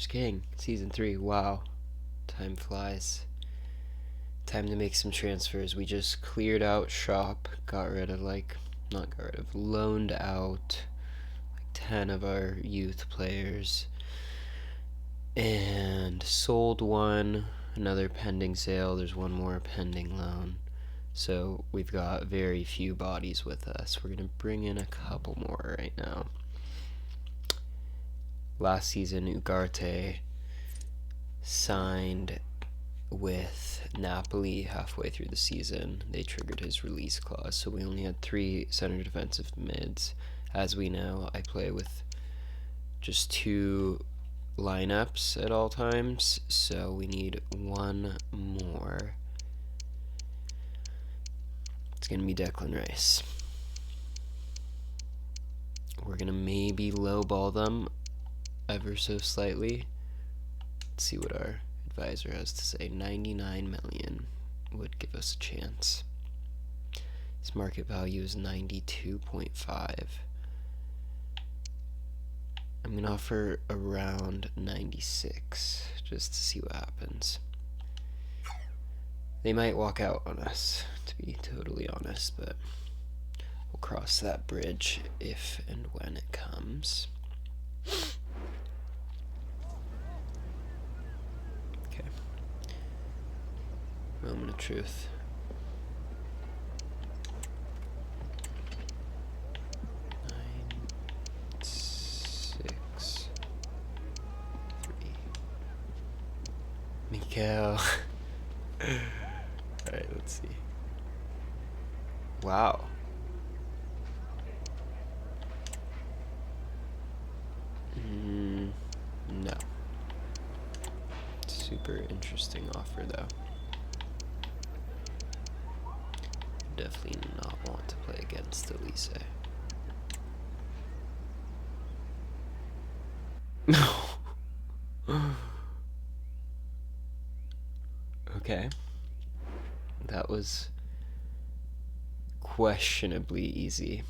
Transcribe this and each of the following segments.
Just kidding. Season 3. Wow. Time flies. Time to make some transfers. We just cleared out shop. Got rid of loaned out 10 of our youth players. And sold one. Another pending sale. There's one more pending loan. So we've got very few bodies with us. We're going to bring in a couple more right now. Last season, Ugarte signed with Napoli halfway through the season. They triggered his release clause, so we only had 3 center defensive mids. As we know, I play with just 2 lineups at all times, so we need one more. It's going to be Declan Rice. We're going to maybe lowball them ever so slightly. Let's see what our advisor has to say. 99 million would give us a chance. His market value is 92.5. I'm going to offer around 96 just to see what happens. They might walk out on us, to be totally honest, but we'll cross that bridge if and when it comes. Okay. Moment of truth. Mikael. Alright, let's see. Wow. No. Super interesting offer, though. Definitely not want to play against Elise. No. Okay. That was questionably easy.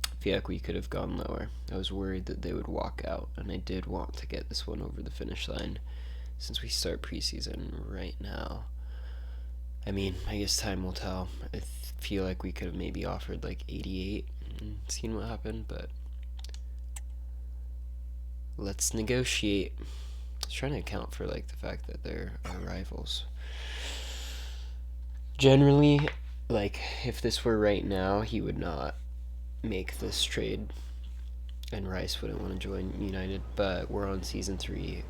I feel like we could have gone lower. I was worried that they would walk out, and I did want to get this one over the finish line since we start preseason right now. I mean, I guess time will tell. I feel like we could have maybe offered like 88 and seen what happened, but let's negotiate. I was trying to account for like the fact that they're our rivals. Generally, like if this were right now, he would not make this trade and Rice wouldn't want to join United, but we're on season 3,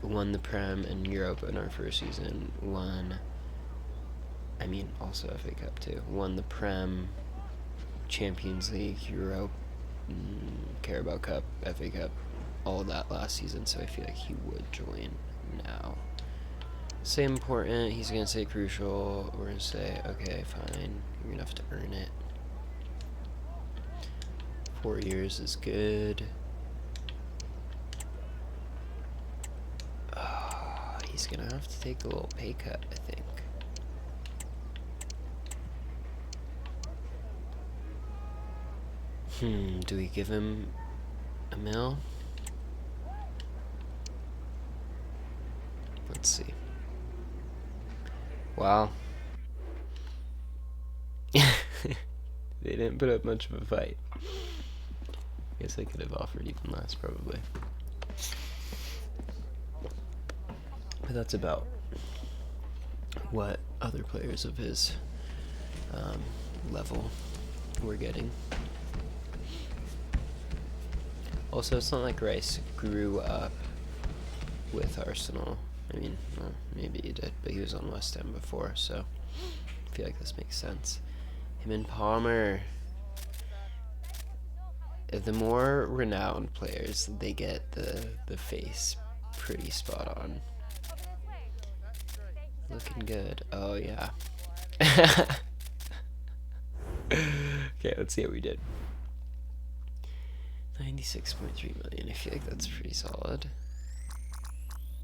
won the Prem and Europe in our first season, also FA Cup too, won the Prem, Champions League, Europe, Carabao Cup, FA Cup, all that last season, so I feel like he would join now. Say important, he's going to say crucial, we're going to say, okay, fine, you're going to have to earn it. 4 years is good. He's going to have to take a little pay cut, I think. Do we give him a mil? Let's see. Wow. They didn't put up much of a fight. Guess I could have offered even less, probably. But that's about what other players of his level were getting. Also, it's not like Rice grew up with Arsenal. I mean, well, maybe he did, but he was on West Ham before, so I feel like this makes sense. Him and Palmer. The more renowned players, they get the face pretty spot on. Looking good. Oh, yeah. Okay, let's see how we did. 96.3 million. I feel like that's pretty solid.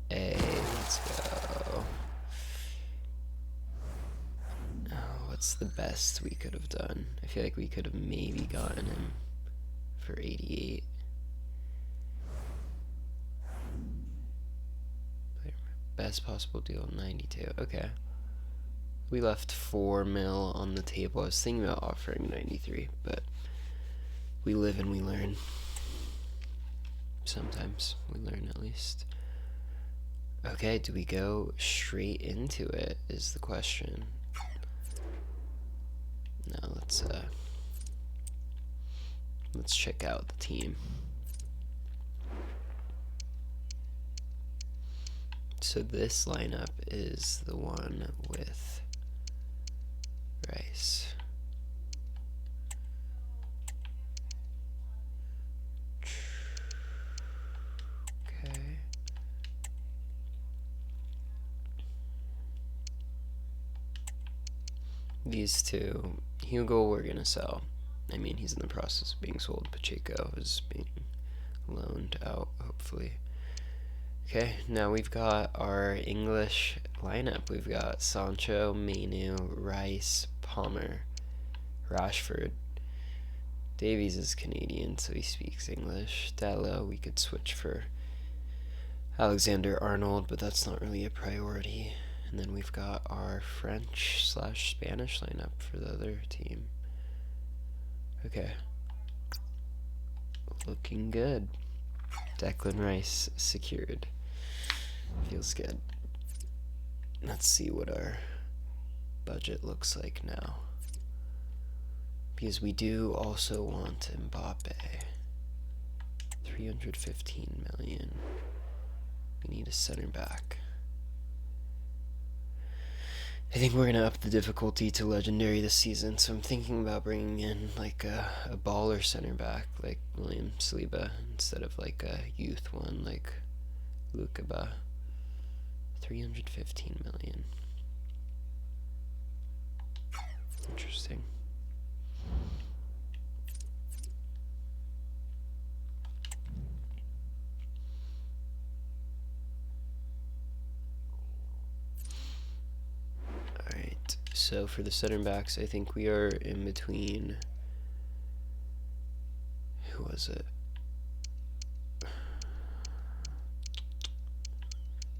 Let's go. Oh, what's the best we could have done? I feel like we could have maybe gotten him for 88. Best possible deal, 92. Okay. We left 4 mil on the table. I was thinking about offering 93, but we live and we learn. Sometimes we learn, at least. Okay, do we go straight into it is the question. Now let's check out the team. So this lineup is the one with Rice. Okay. These two, Hugo we're gonna sell. I mean, he's in the process of being sold. Pacheco is being loaned out, hopefully. Okay, now we've got our English lineup. We've got Sancho, Menu, Rice, Palmer, Rashford. Davies is Canadian, so he speaks English. Dallo, we could switch for Alexander-Arnold, but that's not really a priority. And then we've got our French/Spanish lineup for the other team. Okay. Looking good. Declan Rice secured. Feels good. Let's see what our budget looks like now. Because we do also want Mbappe. 315 million. We need a center back. I think we're going to up the difficulty to legendary this season, so I'm thinking about bringing in like a baller center back like William Saliba instead of like a youth one like Lukeba. 315 million. Interesting. So for the center backs, I think we are in between. Who was it?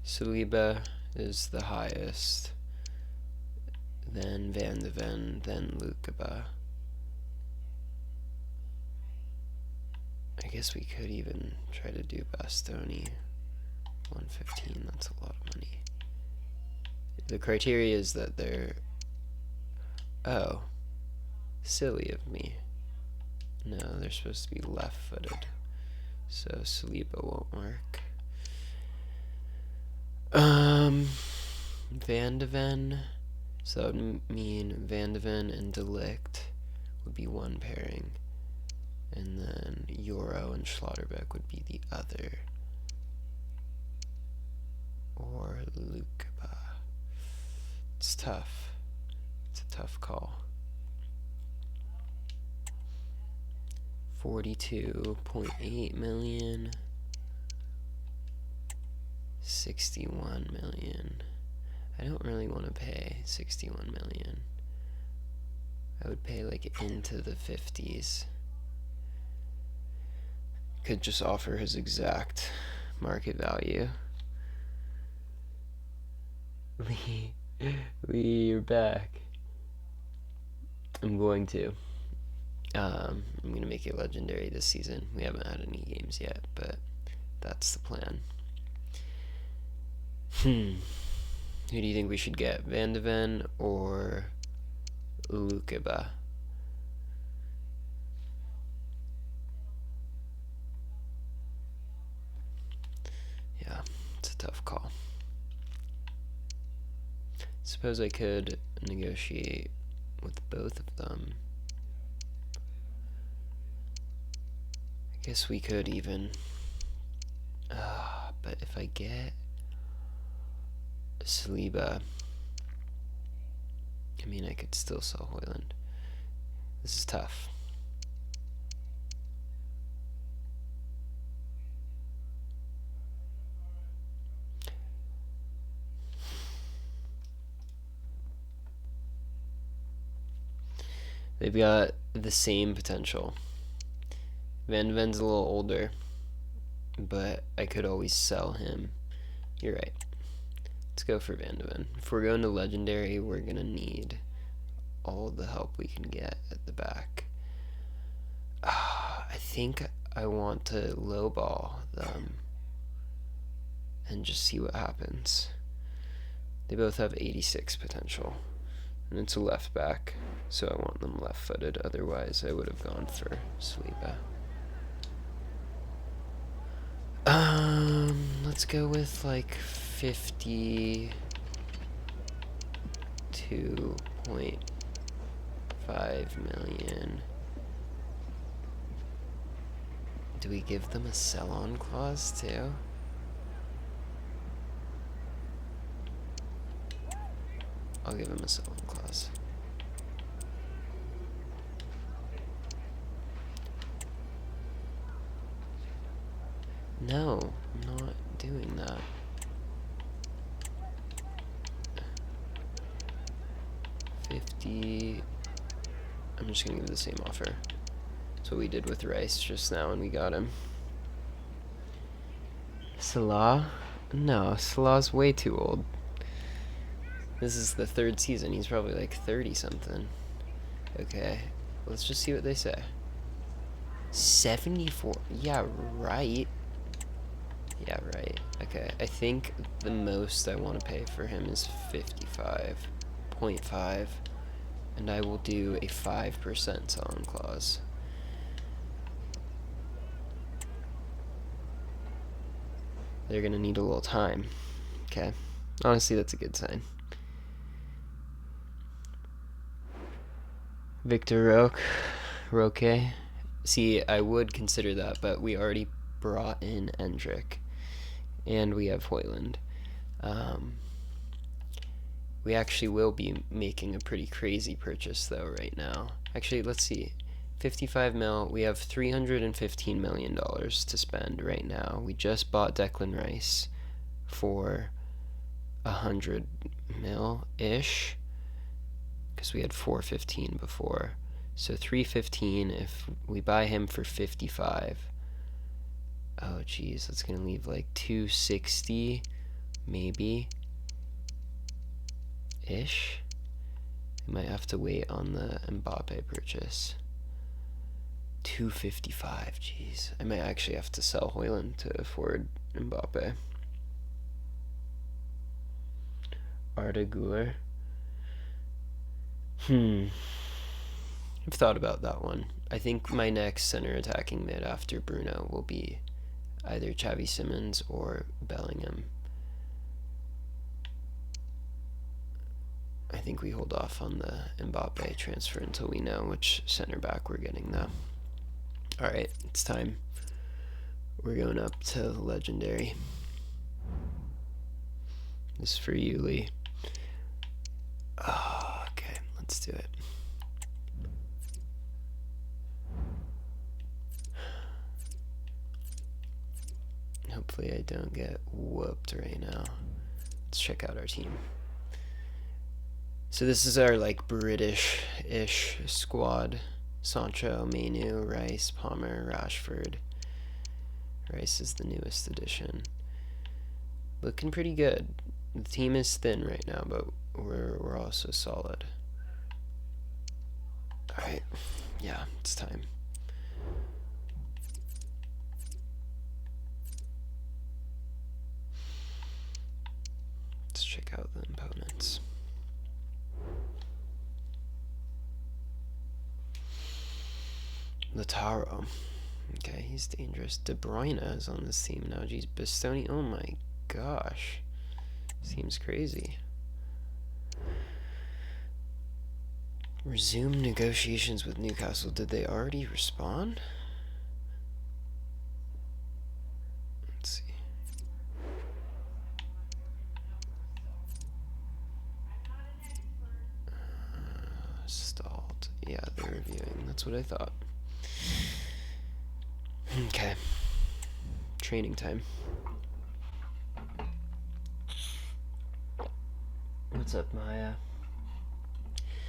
Saliba is the highest. Then Van de Ven, then Lukeba. I guess we could even try to do Bastoni. 115, that's a lot of money. The criteria is that they're... Oh, silly of me. No, they're supposed to be left-footed, so Saliba won't work. Van de Ven, so that would mean Van de Ven and De Ligt would be one pairing, and then Euro and Schlotterbeck would be the other. Or Lukeba. It's tough. It's a tough call. 42.8 million. 61 million. I don't really want to pay 61 million. I would pay like into the 50s. Could just offer his exact market value. Lee, you're back. I'm going to make it legendary this season. We haven't had any games yet, but that's the plan. Who do you think we should get? Van de Ven or Lukeba? Yeah, it's a tough call. Suppose I could negotiate with both of them. I guess we could even... but if I get Saliba, I mean, I could still sell Hoyland. This is tough. They've got the same potential. Van de Ven's a little older, but I could always sell him. You're right. Let's go for Van de Ven. If we're going to Legendary, we're going to need all the help we can get at the back. I think I want to lowball them and just see what happens. They both have 86 potential, and it's a left back, so I want them left-footed. Otherwise, I would have gone for Saliba. Let's go with like 52.5 million. Do we give them a sell-on clause too? I'll give him a sell-on clause. No, I'm not doing that. I'm just gonna give the same offer. That's what we did with Rice just now and we got him. Salah? No, Salah's way too old. This is the 3rd season. He's probably like 30 something. Okay, let's just see what they say. 74. Yeah, right. Yeah, right. Okay, I think the most I want to pay for him is 55.5, and I will do a 5% sell-on clause. They're gonna need a little time. Okay, honestly, that's a good sign. Victor Roque. See, I would consider that, but we already brought in Endrick, and we have Hoyland. We actually will be making a pretty crazy purchase, though, right now. Actually, let's see. 55 mil. We have $315 million to spend right now. We just bought Declan Rice for 100 mil-ish, because we had 415 before. So 315 if we buy him for 55. Oh geez, that's gonna leave like 260 maybe ish. I might have to wait on the Mbappe purchase. 255, jeez. I might actually have to sell Hoyland to afford Mbappe. Arda Güler. I've thought about that one. I think my next center attacking mid after Bruno will be either Xavi Simons or Bellingham. I think we hold off on the Mbappe transfer until we know which center back we're getting, though. Alright, it's time. We're going up to Legendary. This is for you, Lee. Oh, okay, let's do it. Hopefully I don't get whooped right now. Let's check out our team. So this is our like British-ish squad. Sancho, Manu, Rice, Palmer, Rashford. Rice is the newest addition. Looking pretty good. The team is thin right now, but we're also solid. Alright, yeah, it's time. Let's check out the opponents. Lautaro. Okay, he's dangerous. De Bruyne is on this team now. Geez, Bastoni. Oh my gosh. Seems crazy. Resume negotiations with Newcastle. Did they already respond? Let's see. Stalled. Yeah, they're reviewing. That's what I thought. Okay. Training time. What's up, Maya?